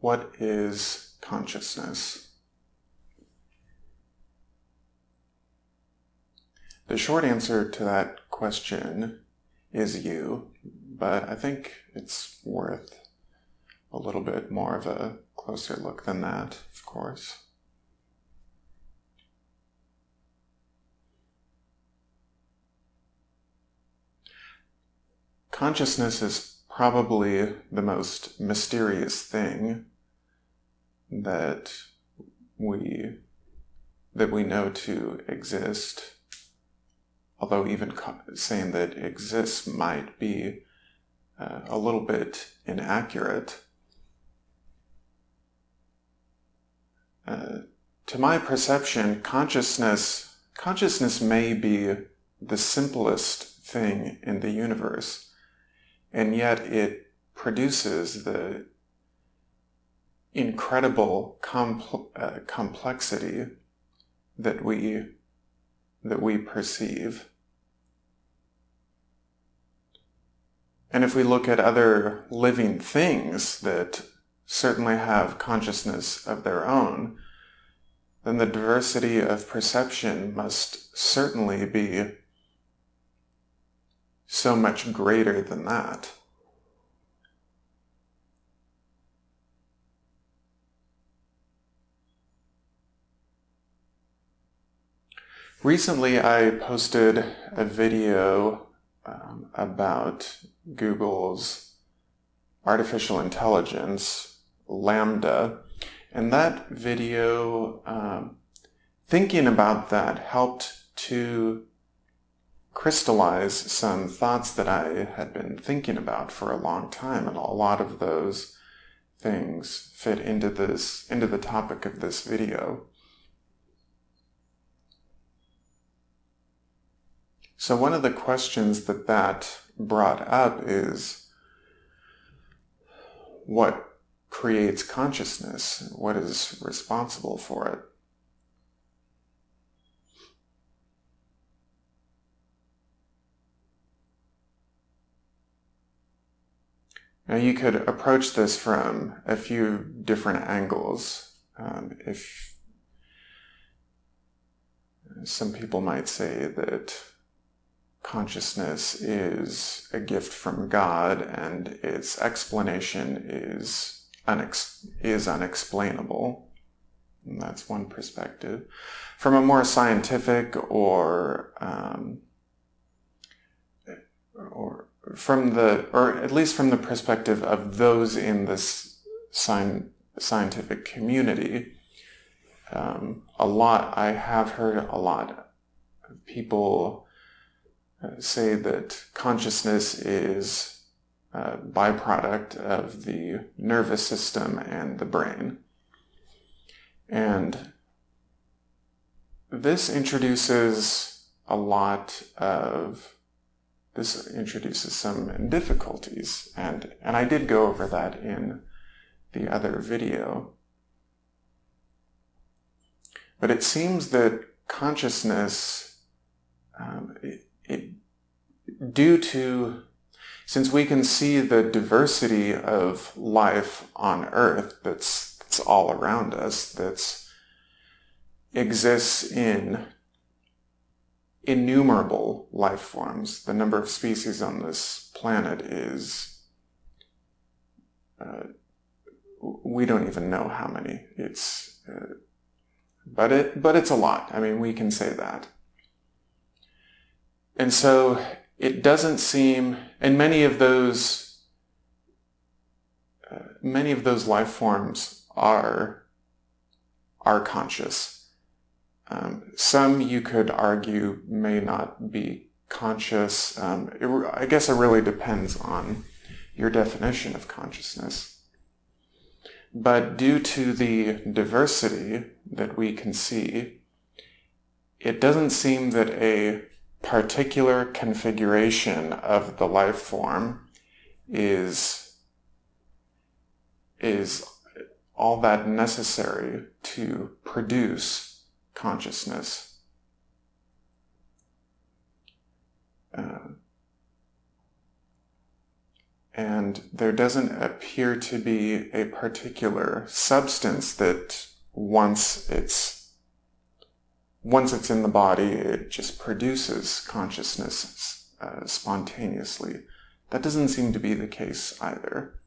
What is consciousness? The short answer to that question is you, but I think it's worth a little bit more of a closer look than that, of course. Consciousness is probably the most mysterious thing that we know to exist, although even saying that it exists might be a little bit inaccurate. To my perception, consciousness may be the simplest thing in the universe, and yet it produces the incredible complexity that we perceive. And if we look at other living things that certainly have consciousness of their own, then the diversity of perception must certainly be so much greater than that. Recently, I posted a video about Google's artificial intelligence, Lambda, and that video, thinking about that, helped to crystallize some thoughts that I had been thinking about for a long time, and a lot of those things fit into the topic of this video. So one of the questions that brought up is, what creates consciousness? What is responsible for it? Now you could approach this from a few different angles. If some people might say that consciousness is a gift from God and its explanation is unexplainable. And that's one perspective. From a more scientific or at least from the perspective of those in this scientific community, I have heard a lot of people say that consciousness is a byproduct of the nervous system and the brain. And this introduces some difficulties, and I did go over that in the other video. But it seems that consciousness, since we can see the diversity of life on Earth that's all around us, that exists in innumerable life forms. The number of species on this planet is, we don't even know how many. But it's a lot. I mean, we can say that. And so it doesn't seem, and many of those life forms are conscious. Some, you could argue, may not be conscious. I guess it really depends on your definition of consciousness. But due to the diversity that we can see, it doesn't seem that a particular configuration of the life form is all that necessary to produce consciousness. and there doesn't appear to be a particular substance that once it's in the body, it just produces consciousness spontaneously. That doesn't seem to be the case either.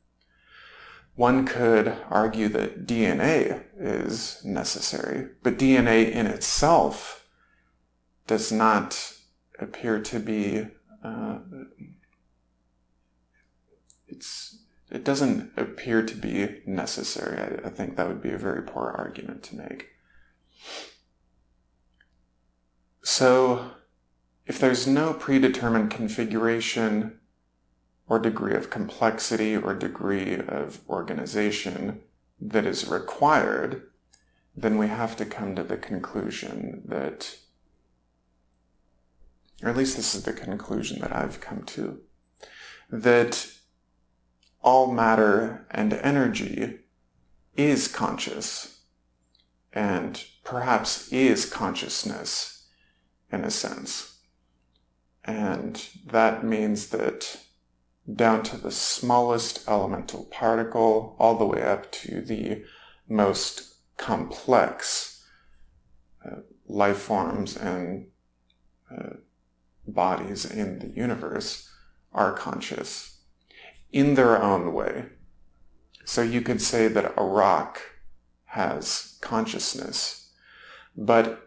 One could argue that DNA is necessary, but DNA in itself does not appear to be, it doesn't appear to be necessary. I think that would be a very poor argument to make. So, if there's no predetermined configuration or degree of complexity or degree of organization that is required, then we have to come to the conclusion that, or at least this is the conclusion that I've come to, that all matter and energy is conscious, and perhaps is consciousness in a sense. And that means that down to the smallest elemental particle, all the way up to the most complex life forms and bodies in the universe are conscious in their own way. So you could say that a rock has consciousness, but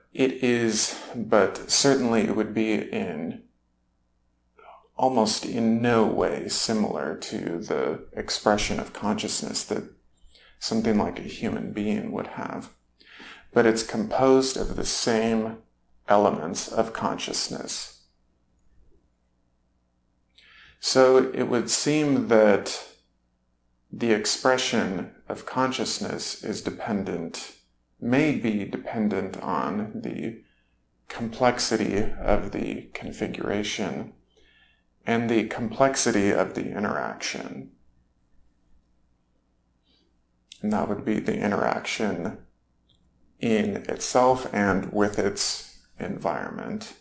certainly it would be almost in no way similar to the expression of consciousness that something like a human being would have. But it's composed of the same elements of consciousness. So it would seem that the expression of consciousness may be dependent on the complexity of the configuration and the complexity of the interaction. And that would be the interaction in itself and with its environment.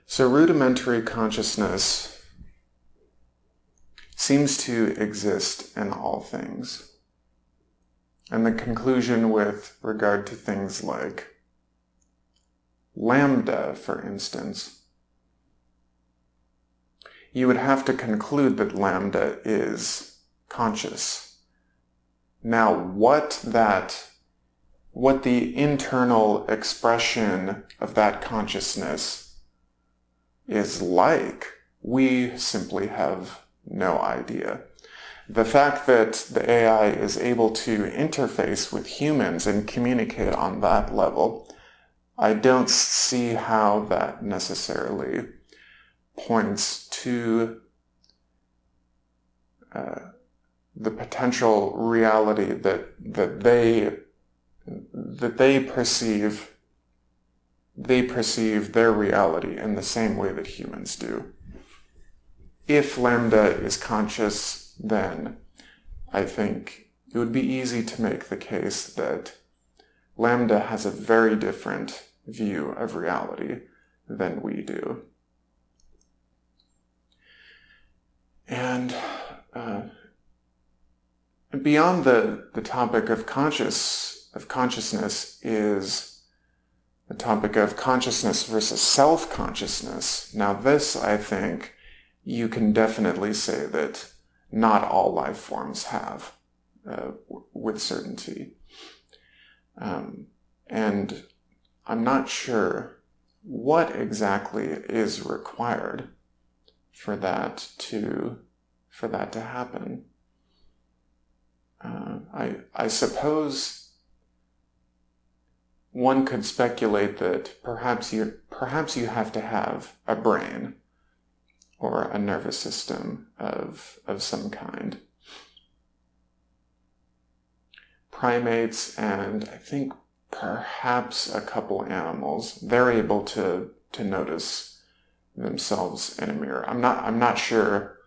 So rudimentary consciousness seems to exist in all things. And the conclusion with regard to things like lambda, for instance, you would have to conclude that lambda is conscious. Now, what the internal expression of that consciousness is like, we simply have no idea. The fact that the AI is able to interface with humans and communicate on that level, I don't see how that necessarily points to the potential reality that they perceive their reality in the same way that humans do. If lambda is conscious, then I think it would be easy to make the case that lambda has a very different view of reality than we do. And beyond the topic of consciousness is the topic of consciousness versus self-consciousness. Now this, I think, you can definitely say that not all life forms have with certainty. And I'm not sure what exactly is required for that to happen. I suppose one could speculate that perhaps you have to have a brain or a nervous system of some kind. Primates and I think perhaps a couple animals, they're able to to notice themselves in a mirror. I'm not sure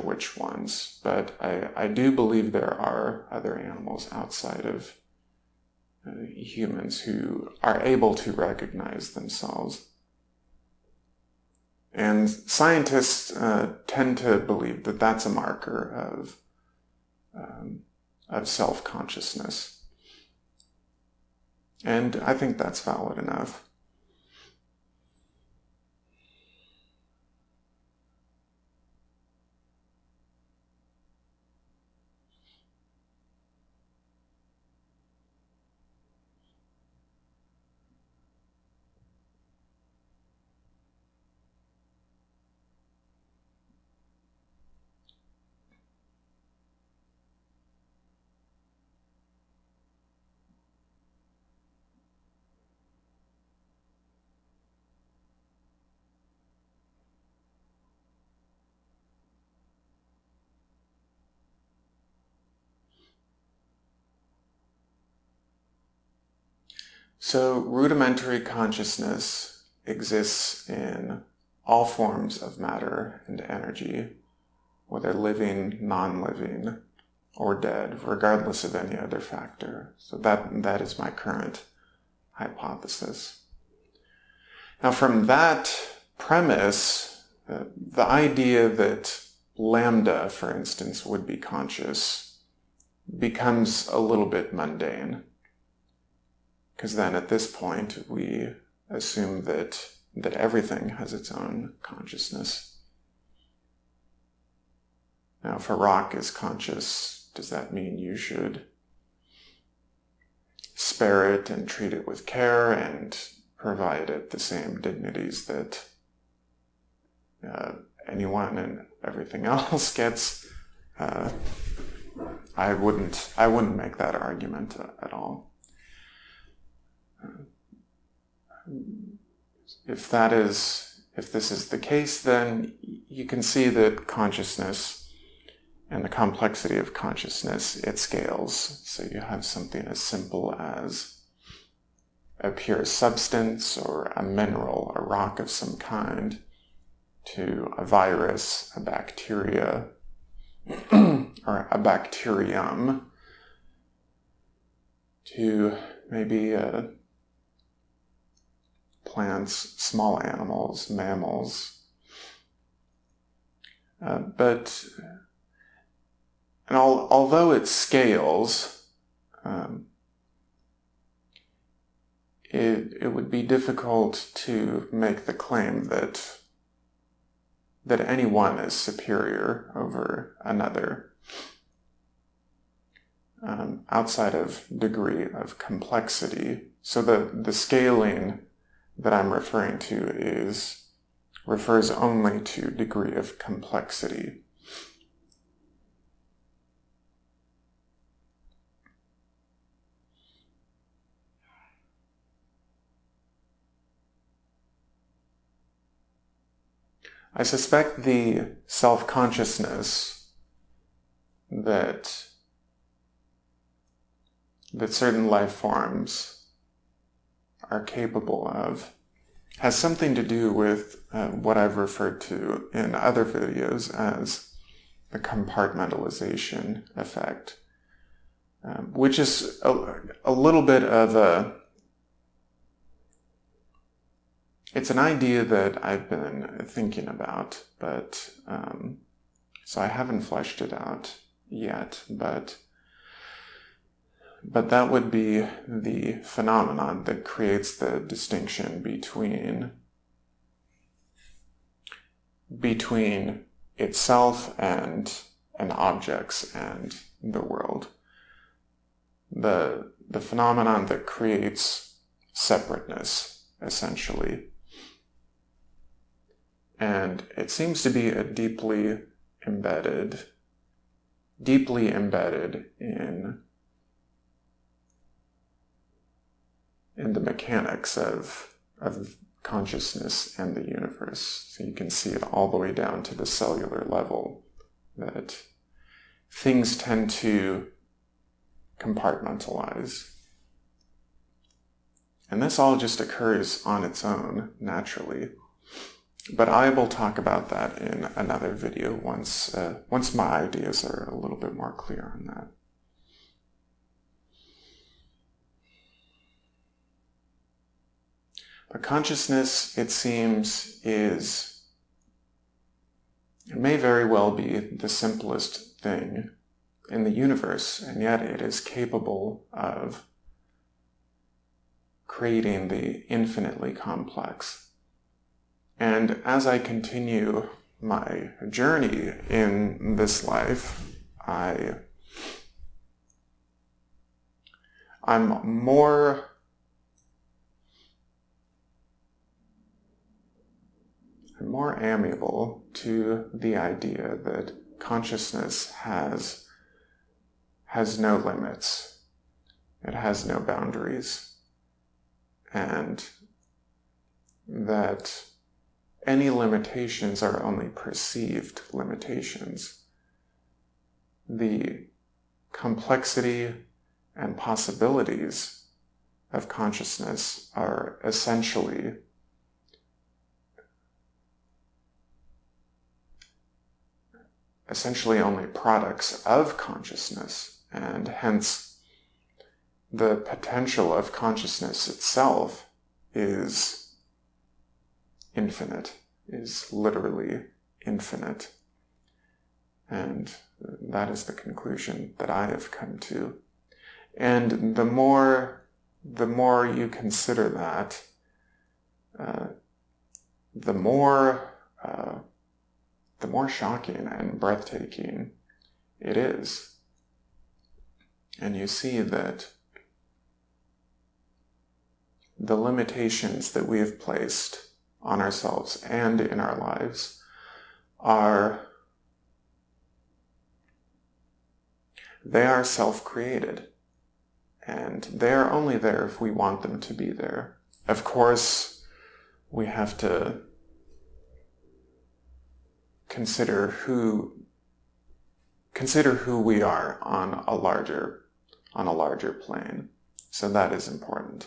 which ones, but I do believe there are other animals outside of humans who are able to recognize themselves. And scientists tend to believe that that's a marker of self-consciousness. And I think that's valid enough. So rudimentary consciousness exists in all forms of matter and energy, whether living, non-living, or dead, regardless of any other factor. So that is my current hypothesis. Now, from that premise, the idea that lambda, for instance, would be conscious becomes a little bit mundane. Because then at this point, we assume that everything has its own consciousness. Now, if a rock is conscious, does that mean you should spare it and treat it with care and provide it the same dignities that anyone and everything else gets? I wouldn't make that argument at all. If this is the case, then you can see that consciousness and the complexity of consciousness, it scales. So you have something as simple as a pure substance or a mineral, a rock of some kind, to a virus, a bacteria, or a bacterium, to maybe plants, small animals, mammals. Although it scales, it would be difficult to make the claim that any one is superior over another, outside of degree of complexity. So the scaling that I'm referring to refers only to degree of complexity. I suspect the self-consciousness that certain life forms are capable of has something to do with what I've referred to in other videos as the compartmentalization effect, which is a little bit of it's an idea that I've been thinking about, but so I haven't fleshed it out yet, but that would be the phenomenon that creates the distinction between itself and objects and the world. The phenomenon that creates separateness, essentially. And it seems to be a deeply embedded in the mechanics of consciousness and the universe. So you can see it all the way down to the cellular level, that things tend to compartmentalize. And this all just occurs on its own, naturally. But I will talk about that in another video once my ideas are a little bit more clear on that. But consciousness, it seems, it may very well be the simplest thing in the universe, and yet it is capable of creating the infinitely complex. And as I continue my journey in this life, I'm more amiable to the idea that consciousness has no limits. It has no boundaries. And that any limitations are only perceived limitations. The complexity and possibilities of consciousness are essentially only products of consciousness, and hence the potential of consciousness itself is infinite, is literally infinite. And that is the conclusion that I have come to. And the more you consider that, the more shocking and breathtaking it is. And you see that the limitations that we have placed on ourselves and in our lives are self-created, and they are only there if we want them to be there. Of course, we have to consider who we are on a larger plane. So that is important.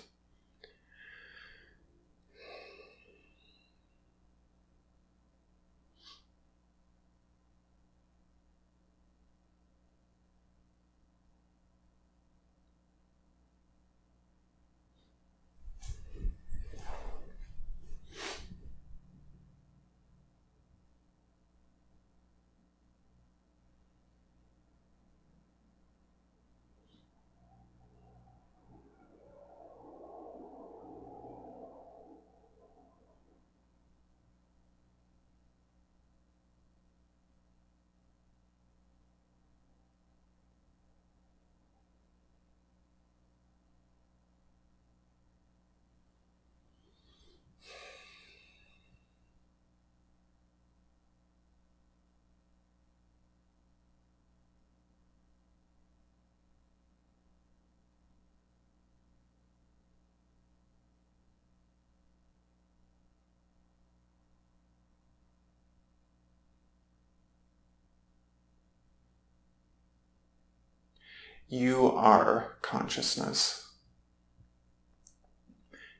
You are consciousness.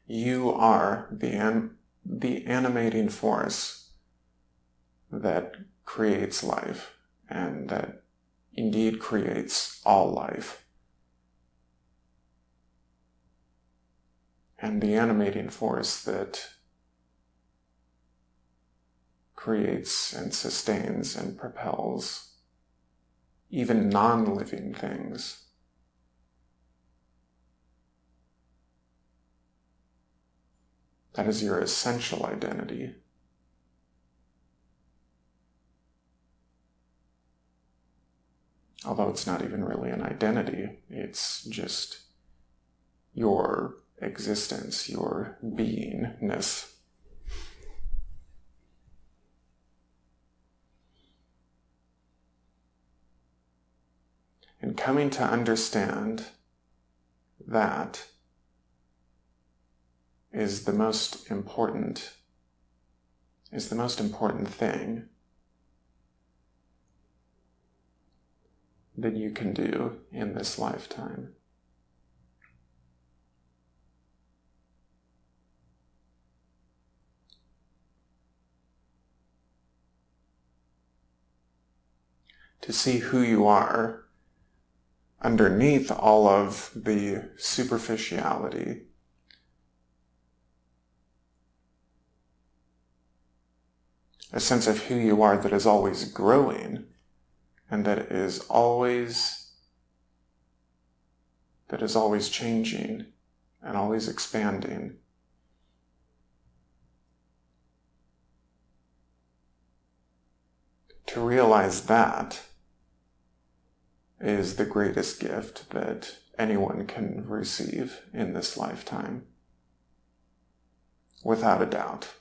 You are the animating force that creates life, and that indeed creates all life. And the animating force that creates and sustains and propels even non-living things. That is your essential identity. Although it's not even really an identity, it's just your existence, your beingness. And coming to understand that is the most important thing that you can do in this lifetime. to see who you are underneath all of the superficiality. A sense of who you are that is always growing and that is always changing and always expanding. To realize that is the greatest gift that anyone can receive in this lifetime, without a doubt.